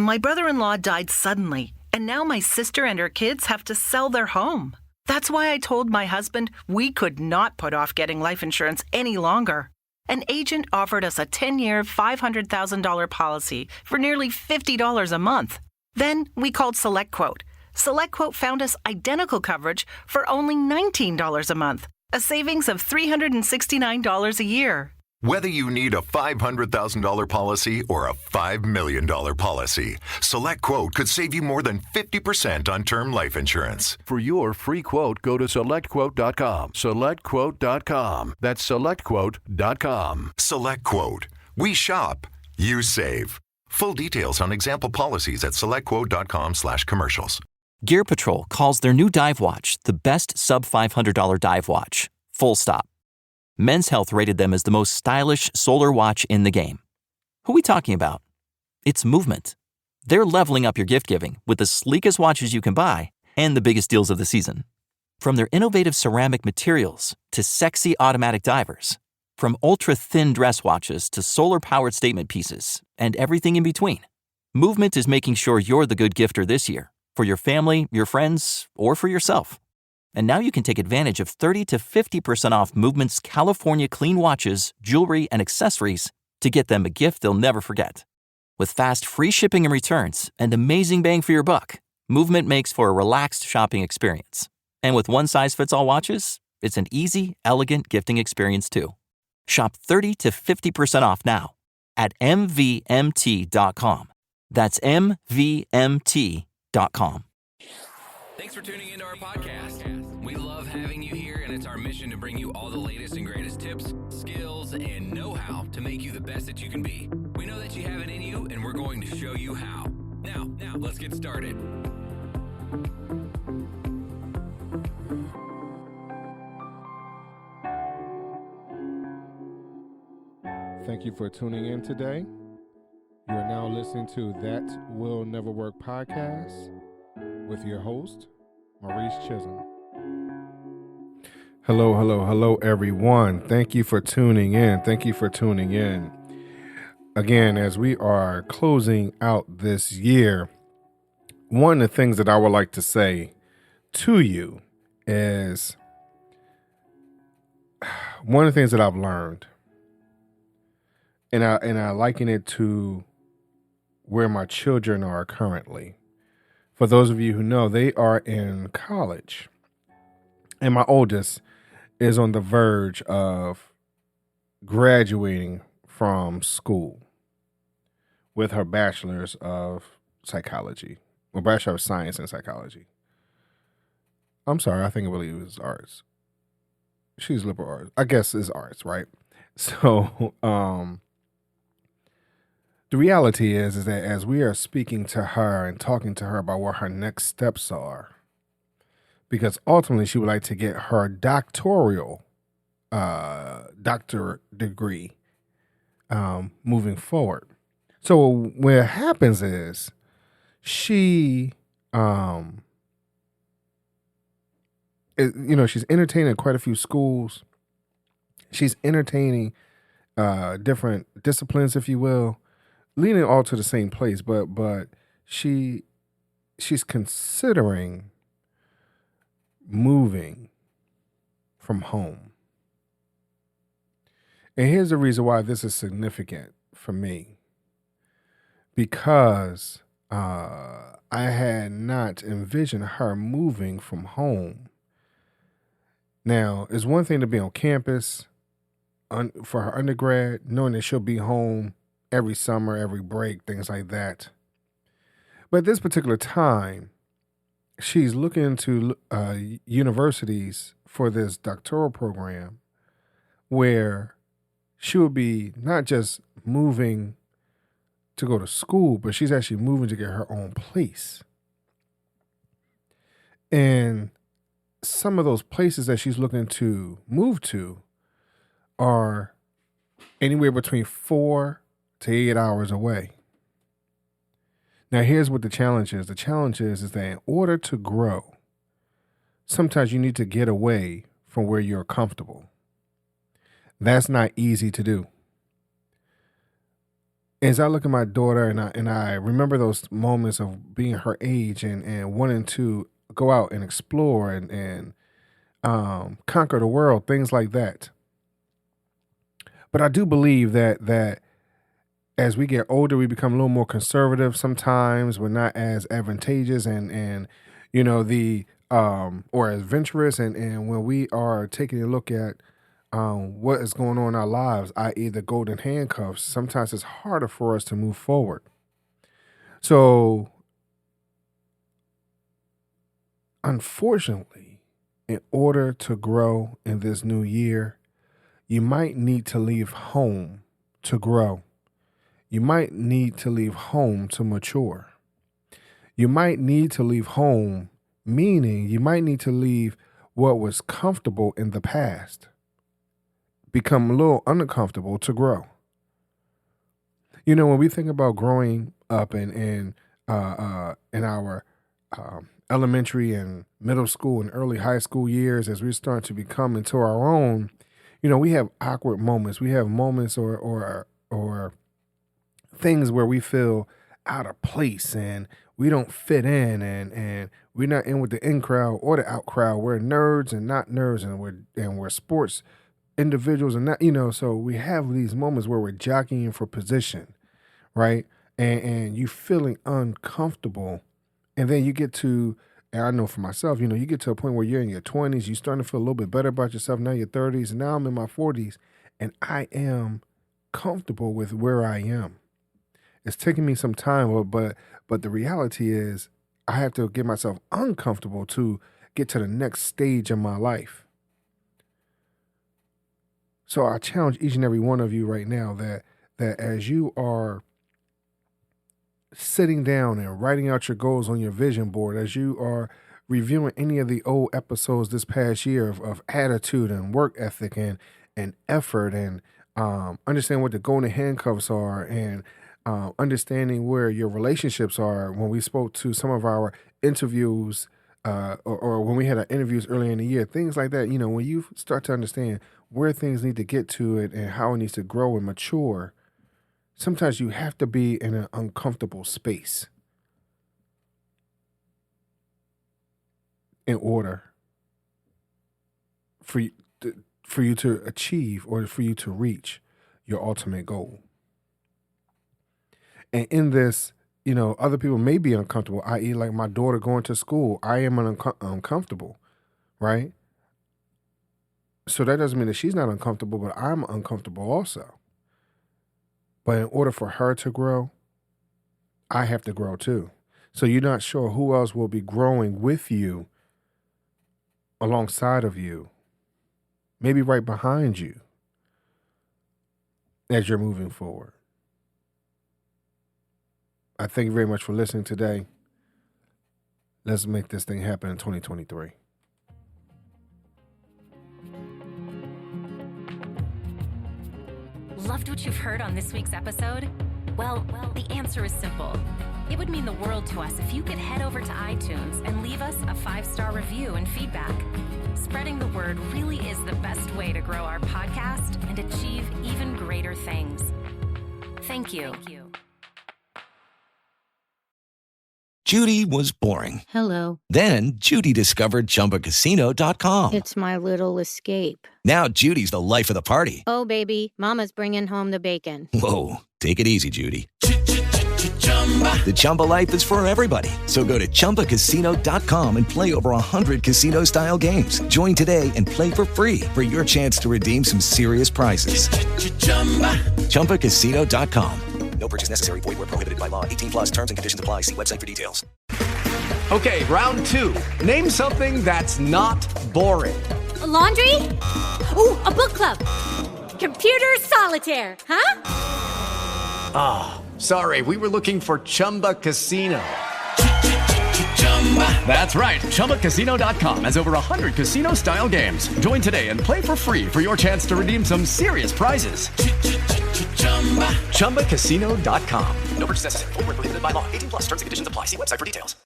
My brother-in-law died suddenly, and now my sister and her kids have to sell their home. That's why I told my husband we could not put off getting life insurance any longer. An agent offered us a 10-year, $500,000 policy for nearly $50 a month. Then we called SelectQuote. SelectQuote found us identical coverage for only $19 a month, a savings of $369 a year. Whether you need a $500,000 policy or a $5 million policy, SelectQuote could save you more than 50% on term life insurance. For your free quote, go to SelectQuote.com. SelectQuote.com. That's SelectQuote.com. SelectQuote. We shop. You save. Full details on example policies at SelectQuote.com/commercials. Gear Patrol calls their new dive watch the best sub-$500 dive watch. Full stop. Men's Health rated them as the most stylish solar watch in the game. Who are we talking about? It's Movement. They're leveling up your gift giving with the sleekest watches you can buy and the biggest deals of the season. From their innovative ceramic materials to sexy automatic divers, from ultra-thin dress watches to solar-powered statement pieces, and everything in between, Movement is making sure you're the good gifter this year for your family, your friends, or for yourself. And now you can take advantage of 30 to 50% off Movement's California clean watches, jewelry, and accessories to get them a gift they'll never forget. With fast, free shipping and returns and amazing bang for your buck, Movement makes for a relaxed shopping experience. And with one-size-fits-all watches, it's an easy, elegant gifting experience too. Shop 30 to 50% off now at MVMT.com. That's MVMT.com. Thanks for tuning into our podcast. We love having you here, and it's our mission to bring you all the latest and greatest tips, skills, and know-how to make you the best that you can be. We know that you have it in you, and we're going to show you how. Now, let's get started. Thank you for tuning in today. You are now listening to That Will Never Work podcast with your host, Maurice Chisholm. Hello, everyone. Thank you for tuning in. Again, as we are closing out this year, one of the things that I would like to say to you is one of the things that I've learned, and I liken it to where my children are currently. For those of you who know, they are in college. And my oldest is on the verge of graduating from school with her bachelor's of psychology, or bachelor of science in psychology. I'm sorry, I believe it was arts. She's liberal arts. I guess it's arts, right? So, the reality is that as we are speaking to her and talking to her about what her next steps are, because ultimately she would like to get her doctorate degree moving forward. So what happens is she's entertaining quite a few schools. She's entertaining different disciplines, if you will, leading all to the same place, but she's considering moving from home. And here's the reason why this is significant for me. Because I had not envisioned her moving from home. Now, it's one thing to be on campus for her undergrad, knowing that she'll be home every summer, every break, things like that. But at this particular time, she's looking into universities for this doctoral program where she will be not just moving to go to school, but she's actually moving to get her own place. And some of those places that she's looking to move to are anywhere between 4 to 8 hours away. Now, here's what the challenge is. The challenge is that in order to grow, sometimes you need to get away from where you're comfortable. That's not easy to do. as I look at my daughter and I remember those moments of being her age and wanting to go out and explore and conquer the world, things like that. But I do believe that as we get older, we become a little more conservative. Sometimes we're not as advantageous and or as adventurous. And when we are taking a look at what is going on in our lives, i.e. the golden handcuffs, sometimes it's harder for us to move forward. So, unfortunately, in order to grow in this new year, you might need to leave home to grow. You might need to leave home to mature. You might need to leave home, meaning you might need to leave what was comfortable in the past, become a little uncomfortable to grow. You know, when we think about growing up in our elementary and middle school and early high school years, as we start to become into our own, you know, we have awkward moments. We have moments or things where we feel out of place and we don't fit in and we're not in with the in crowd or the out crowd. We're nerds and not nerds, and we're sports individuals and not, you know, so we have these moments where we're jockeying for position, right? And you feeling uncomfortable. And then you get to, and I know for myself, you know, you get to a point where you're in your 20s, you're starting to feel a little bit better about yourself. Now you're 30s, and now I'm in my 40s, and I am comfortable with where I am. It's taking me some time, but the reality is I have to get myself uncomfortable to get to the next stage of my life. So I challenge each and every one of you right now that as you are sitting down and writing out your goals on your vision board, as you are reviewing any of the old episodes this past year of attitude and work ethic and effort and understand what the golden handcuffs are and understanding where your relationships are. When we spoke to some of our interviews or when we had our interviews earlier in the year, things like that, you know, when you start to understand where things need to get to it and how it needs to grow and mature, sometimes you have to be in an uncomfortable space in order for you to achieve or for you to reach your ultimate goal. And in this, you know, other people may be uncomfortable, i.e. like my daughter going to school. I am uncomfortable, right? So that doesn't mean that she's not uncomfortable, but I'm uncomfortable also. But in order for her to grow, I have to grow too. So you're not sure who else will be growing with you, alongside of you, maybe right behind you as you're moving forward. I thank you very much for listening today. Let's make this thing happen in 2023. Loved what you've heard on this week's episode? Well, the answer is simple. It would mean the world to us if you could head over to iTunes and leave us a 5-star review and feedback. Spreading the word really is the best way to grow our podcast and achieve even greater things. Thank you. Judy was boring. Hello. Then Judy discovered ChumbaCasino.com. It's my little escape. Now Judy's the life of the party. Oh, baby, mama's bringing home the bacon. Whoa, take it easy, Judy. The Chumba life is for everybody. So go to ChumbaCasino.com and play over 100 casino-style games. Join today and play for free for your chance to redeem some serious prizes. ChumbaCasino.com. No purchase necessary. Void where prohibited by law. 18+ terms and conditions apply. See website for details. Okay, round 2. Name something that's not boring. A laundry? Ooh, a book club. Computer solitaire, huh? Ah, sorry. We were looking for Chumba Casino. That's right. ChumbaCasino.com has over 100 casino-style games. Join today and play for free for your chance to redeem some serious prizes. ChumbaCasino.com. No purchase necessary. Void where prohibited by law. 18+ terms and conditions apply. See website for details.